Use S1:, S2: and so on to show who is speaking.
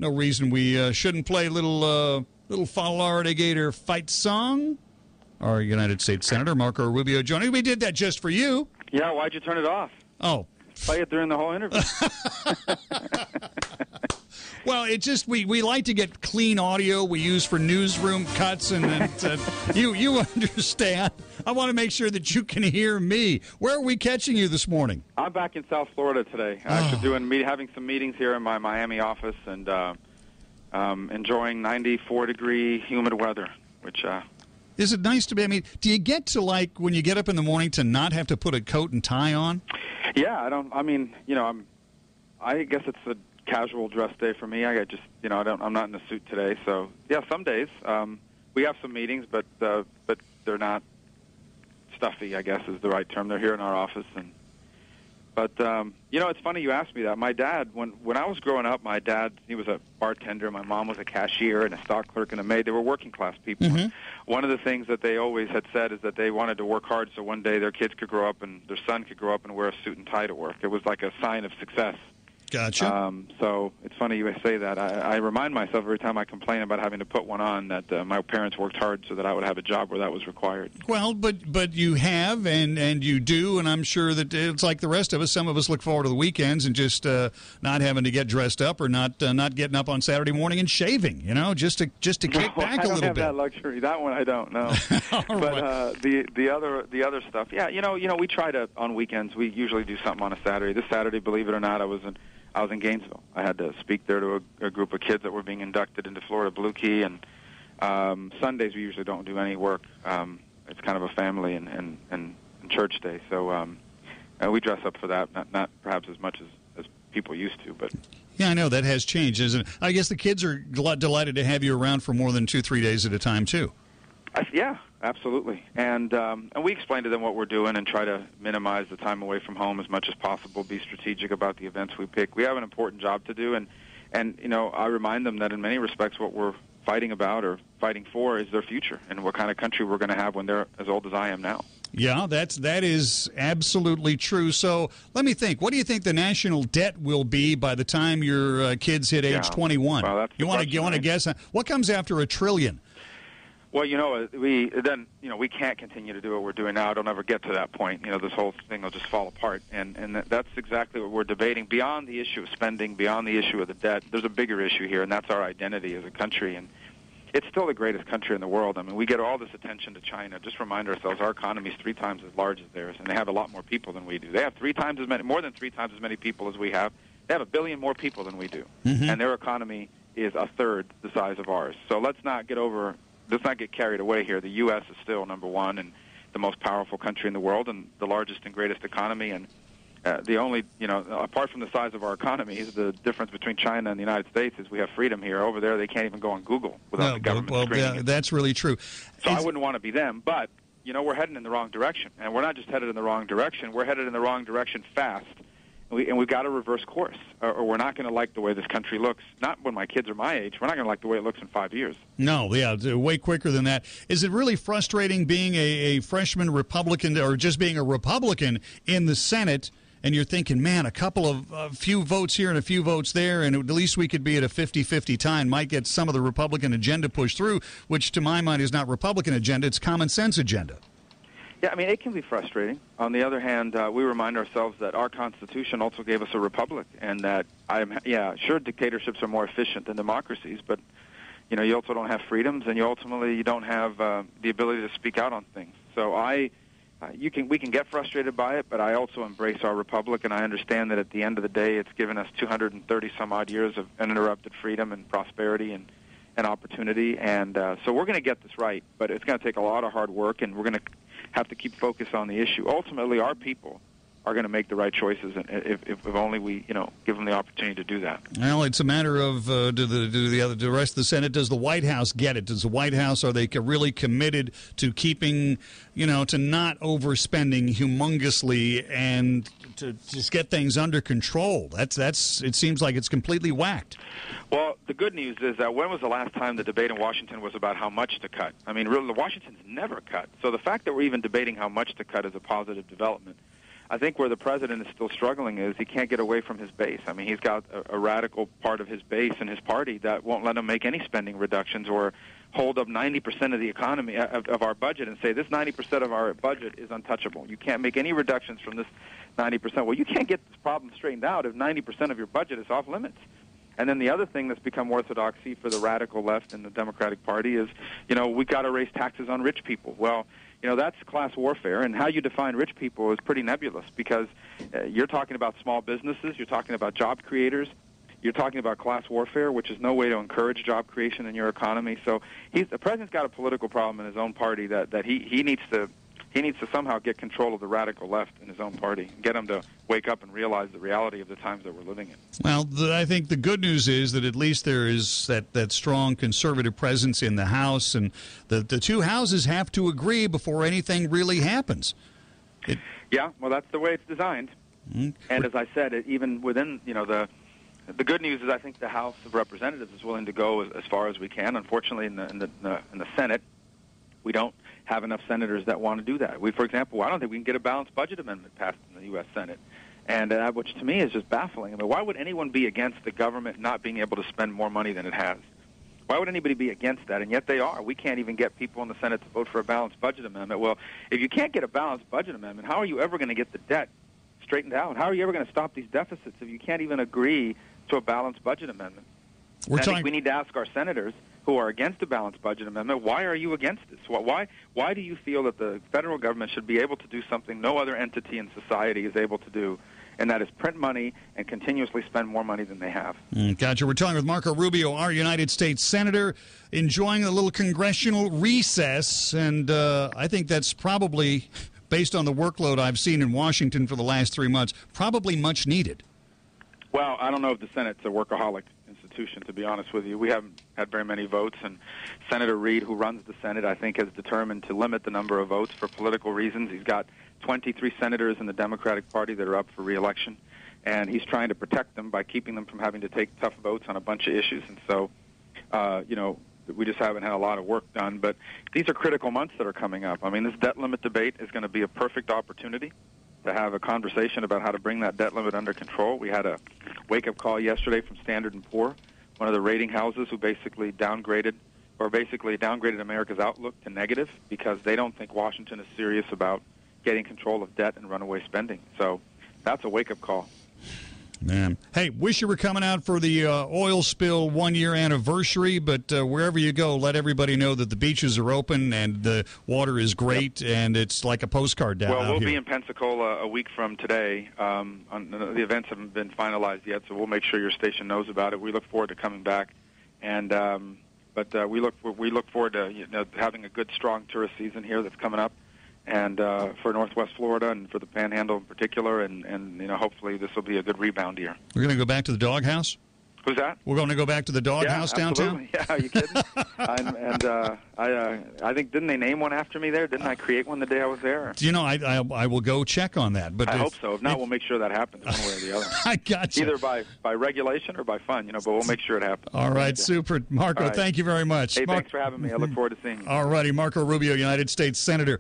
S1: no reason we shouldn't play a little Florida Gator fight song. Our United States Senator Marco Rubio joining. We did that just for you.
S2: Yeah, why'd you turn it off?
S1: Oh.
S2: Play it during the whole interview.
S1: Well, it just we like to get clean audio we use for newsroom cuts, and you understand. I want to make sure that you can hear me. Where are we catching you this morning?
S2: I'm back in South Florida today. Actually having some meetings here in my Miami office, and enjoying 94-degree humid weather, which...
S1: Is it nice to be? I mean, do you get to, like, when you get up in the morning to not have to put a coat and tie on?
S2: Yeah, I guess it's a casual dress day for me. I'm not in a suit today. So, yeah, some days. We have some meetings, but they're not stuffy, I guess is the right term. They're here in our office. But it's funny you asked me that. My dad, when I was growing up, he was a bartender. My mom was a cashier and a stock clerk and a maid. They were working-class people. Mm-hmm. One of the things that they always had said is that they wanted to work hard so one day their kids could grow up and their son could grow up and wear a suit and tie to work. It was like a sign of success.
S1: Gotcha.
S2: So it's funny you say that. I remind myself every time I complain about having to put one on that my parents worked hard so that I would have a job where that was required.
S1: Well, but you have, and you do, and I'm sure that it's like the rest of us. Some of us look forward to the weekends and just not having to get dressed up or not getting up on Saturday morning and shaving, just to kick back a little bit.
S2: I don't have that luxury. That one I don't know. But the other stuff, yeah, we try to on weekends. We usually do something on a Saturday. This Saturday, believe it or not, I was in Gainesville. I had to speak there to a group of kids that were being inducted into Florida Blue Key, and Sundays we usually don't do any work. It's kind of a family and church day, so we dress up for that, not perhaps as much as people used to, but...
S1: Yeah, I know, that has changed, isn't it? I guess the kids are delighted to have you around for more than 2-3 days at a time, too.
S2: Yeah, absolutely. And we explain to them what we're doing and try to minimize the time away from home as much as possible, be strategic about the events we pick. We have an important job to do, and I remind them that in many respects what we're fighting about or fighting for is their future and what kind of country we're going to have when they're as old as I am now.
S1: Yeah, that is absolutely true. So let me think. What do you think the national debt will be by the time your kids hit age 21?
S2: Well, that's
S1: you want to guess? What comes after $1 trillion?
S2: Well, we can't continue to do what we're doing now. It'll never get to that point. This whole thing will just fall apart. And that's exactly what we're debating. Beyond the issue of spending, beyond the issue of the debt, there's a bigger issue here, and that's our identity as a country. And it's still the greatest country in the world. I mean, we get all this attention to China. Just remind ourselves our economy is 3 times as large as theirs, and they have a lot more people than we do. They have more than 3 times as many people as we have. They have 1 billion more people than we do. Mm-hmm. And their economy is a third the size of ours. So let's not get carried away here. The U.S. is still number one and the most powerful country in the world and the largest and greatest economy. And the only, apart from the size of our economy, is the difference between China and the United States is we have freedom here. Over there, they can't even go on Google without the government screening it.
S1: That's really true.
S2: So I wouldn't want to be them, but, we're heading in the wrong direction. And we're not just headed in the wrong direction. We're headed in the wrong direction fast. And we've got to reverse course, or we're not going to like the way this country looks. Not when my kids are my age. We're not going to like the way it looks in 5 years.
S1: No, yeah, way quicker than that. Is it really frustrating being a freshman Republican or just being a Republican in the Senate, and you're thinking, man, a few votes here and a few votes there, and at least we could be at a 50-50 tie, might get some of the Republican agenda pushed through, which to my mind is not Republican agenda, it's common sense agenda.
S2: Yeah, I mean, it can be frustrating. On the other hand, we remind ourselves that our Constitution also gave us a republic, and that, sure, dictatorships are more efficient than democracies, but, you also don't have freedoms, and you don't have the ability to speak out on things. So we can get frustrated by it, but I also embrace our republic, and I understand that at the end of the day, it's given us 230-some-odd years of uninterrupted freedom and prosperity and opportunity, and so we're going to get this right, but it's going to take a lot of hard work, and we're going to have to keep focus on the issue. Ultimately, our people are going to make the right choices, if only we, give them the opportunity to do that.
S1: Well, it's a matter of do the rest of the Senate, does the White House get it? Does the White House, are they really committed to keeping, to not overspending humongously and to just get things under control? It seems like it's completely whacked.
S2: Well, the good news is that when was the last time the debate in Washington was about how much to cut? I mean, really, Washington's never cut. So the fact that we're even debating how much to cut is a positive development. I think where the president is still struggling is he can't get away from his base. I mean, he's got a radical part of his base and his party that won't let him make any spending reductions or hold up 90% of the economy of our budget and say this 90% of our budget is untouchable. You can't make any reductions from this 90%. Well, you can't get this problem straightened out if 90% of your budget is off limits. And then the other thing that's become orthodoxy for the radical left in the Democratic Party is, we've got to raise taxes on rich people. Well, that's class warfare, and how you define rich people is pretty nebulous because you're talking about small businesses, you're talking about job creators, you're talking about class warfare, which is no way to encourage job creation in your economy. So the president's got a political problem in his own party that he needs to somehow get control of the radical left in his own party, get them to wake up and realize the reality of the times that we're living in.
S1: Well, I think the good news is that at least there is that strong conservative presence in the House, and the two houses have to agree before anything really happens.
S2: Yeah, well, that's the way it's designed. Mm-hmm. And as I said, even within, the good news is I think the House of Representatives is willing to go as far as we can. Unfortunately, in the Senate, we don't have enough senators that want to do that. For example, I don't think we can get a balanced budget amendment passed in the U.S. Senate, and which to me is just baffling. I mean, why would anyone be against the government not being able to spend more money than it has? Why would anybody be against that? And yet they are. We can't even get people in the Senate to vote for a balanced budget amendment. Well, if you can't get a balanced budget amendment, how are you ever going to get the debt straightened out? How are you ever going to stop these deficits if you can't even agree to a balanced budget amendment? I think we need to ask our senators who are against a balanced budget amendment, why are you against this? Why do you feel that the federal government should be able to do something no other entity in society is able to do, and that is print money and continuously spend more money than they have?
S1: Gotcha. We're talking with Marco Rubio, our United States Senator, enjoying a little congressional recess, and I think that's probably, based on the workload I've seen in Washington for the last 3 months, probably much needed.
S2: Well, I don't know if the Senate's a workaholic institution, to be honest with you. We haven't had very many votes, and Senator Reid, who runs the Senate, I think has determined to limit the number of votes for political reasons. He's got 23 senators in the Democratic Party that are up for re-election, and he's trying to protect them by keeping them from having to take tough votes on a bunch of issues. And so, we just haven't had a lot of work done. But these are critical months that are coming up. I mean, this debt limit debate is going to be a perfect opportunity to have a conversation about how to bring that debt limit under control. We had a wake-up call yesterday from Standard & Poor, one of the rating houses who basically downgraded America's outlook to negative because they don't think Washington is serious about getting control of debt and runaway spending. So that's a wake-up call.
S1: Man. Hey, wish you were coming out for the oil spill 1-year anniversary, but wherever you go, let everybody know that the beaches are open and the water is great, and it's like a postcard down out here.
S2: Well, we'll be in Pensacola a week from today. The events haven't been finalized yet, so we'll make sure your station knows about it. We look forward to coming back, and but we look forward to having a good, strong tourist season here that's coming up. And for Northwest Florida and for the Panhandle in particular, and hopefully this will be a good rebound year.
S1: We're going to go back to the doghouse?
S2: Who's that?
S1: We're going to go back to the doghouse downtown?
S2: Yeah, are you kidding? I think, didn't they name one after me there? Didn't I create one the day I was there?
S1: I will go check on that. But
S2: I hope so. If not, we'll make sure that happens one way or the other.
S1: I got you.
S2: Either by regulation or by fun, but we'll make sure it happens.
S1: All right, super. Marco, thank you very much.
S2: Hey, thanks for having me. I look forward to seeing you.
S1: All righty, Marco Rubio, United States Senator.